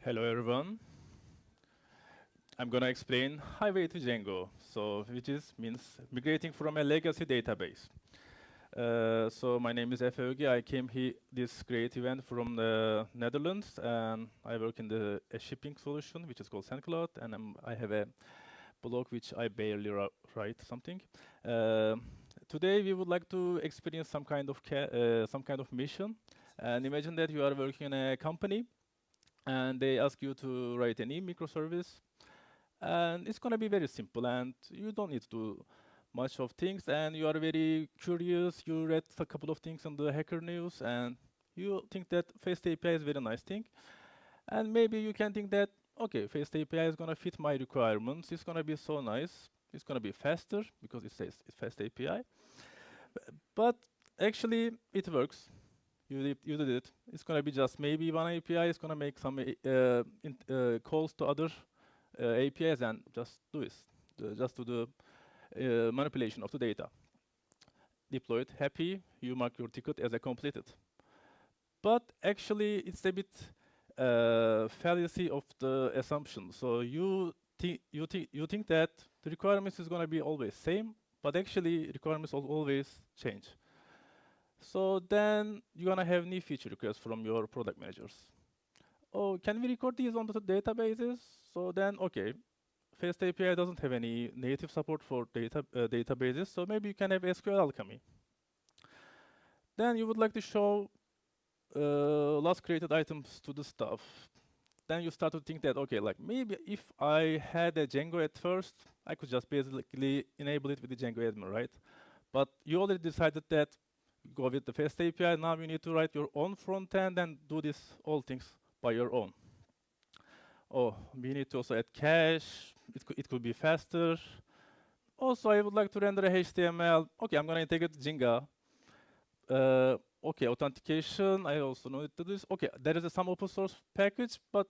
Hello everyone. I'm gonna explain highway to Django, which means migrating from a legacy database. So my name is Efe Öge. I came here this great event from the Netherlands, and I work in a shipping solution which is called SendCloud, and I have a blog which I barely write something. Uh, Today we would like to experience some kind of mission, and imagine that you are working in a company and they ask you to write any microservice, and it's going to be very simple, and you don't need to do much of things, and you are very curious. You read a couple of things on the Hacker News, and you think that Fast API is a very nice thing, and maybe you can think that, okay, Fast API is going to fit my requirements. It's going to be so nice. It's going to be faster because it says it's Fast API, but actually it works. You did it. It's going to be just maybe one API is going to make some calls to other APIs and just do this, just do the manipulation of the data. Deploy it, happy, you mark your ticket as a completed. But actually, it's a bit fallacy of the assumption. So you think that the requirements is going to be always same, but actually requirements always change. So then you're gonna have new feature requests from your product managers. Oh, can we record these on the databases? So then, okay, Fast API doesn't have any native support for databases, so maybe you can have SQL Alchemy. Then you would like to show last created items to the stuff. Then you start to think that, okay, like maybe if I had a Django at first, I could just basically enable it with the Django admin, right? But you already decided that go with the Fast API. Now you need to write your own front end and do all things by your own. Oh, we need to also add cache. It could be faster. Also, I would like to render a HTML. Okay, I'm going to integrate Django. Okay, authentication. I also know to do this. Okay, there is some open source package, but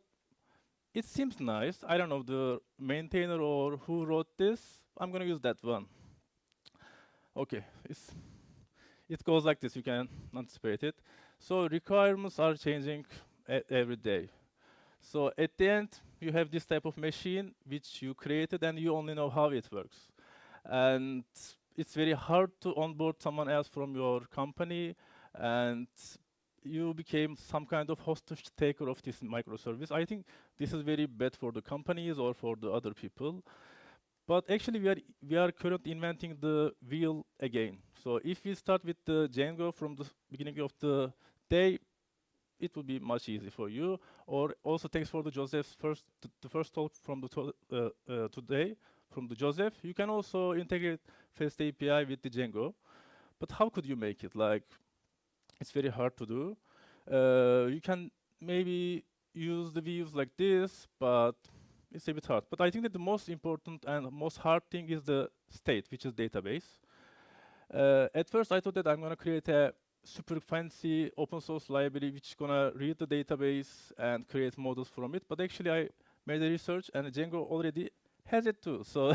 it seems nice. I don't know the maintainer or who wrote this. I'm going to use that one. Okay, it goes like this, you can anticipate it. So requirements are changing every day. So at the end, you have this type of machine which you created and you only know how it works. And it's very hard to onboard someone else from your company, and you became some kind of hostage taker of this microservice. I think this is very bad for the companies or for the other people. But actually, we are currently inventing the wheel again. So if we start with the Django from the beginning of the day, it will be much easier for you. Or also thanks for the Joseph's the first talk from the today from the Joseph. You can also integrate Fast API with the Django. But how could you make it? Like, it's very hard to do. You can maybe use the views like this, but it's a bit hard. But I think that the most important and most hard thing is the state, which is database. At first, I thought that I'm going to create a super fancy open source library which is going to read the database and create models from it. But actually, I made a research, and Django already has it too. So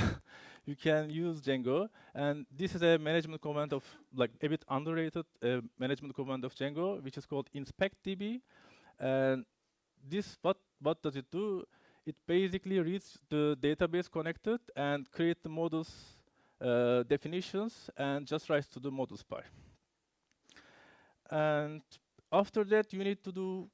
you can use Django. And this is a management command of, like, a bit underrated management command of Django, which is called inspectdb. And this, what does it do? It basically reads the database connected and create the models definitions and just writes to the model spy. And after that, you need to do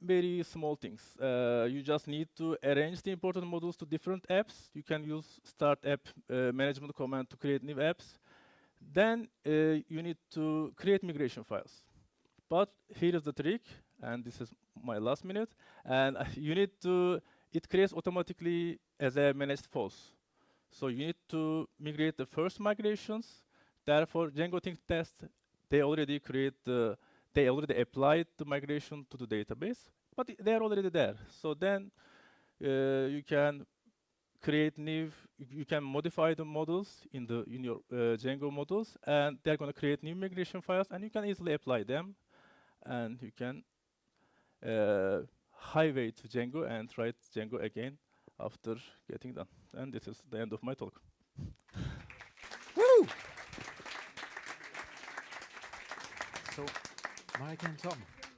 very small things. You just need to arrange the important models to different apps. You can use start app management command to create new apps. Then you need to create migration files. But here is the trick, and this is my last minute. And you need to it creates automatically as a managed false. So you need to migrate the first migrations. Therefore, Django thinks test, they already applied the migration to the database, but they're already there. So then you can create you can modify the models in your Django models, and they're going to create new migration files, and you can easily apply them, and you can highway to Django and write Django again after getting done. And this is the end of my talk. Woo! So, Mike and Tom.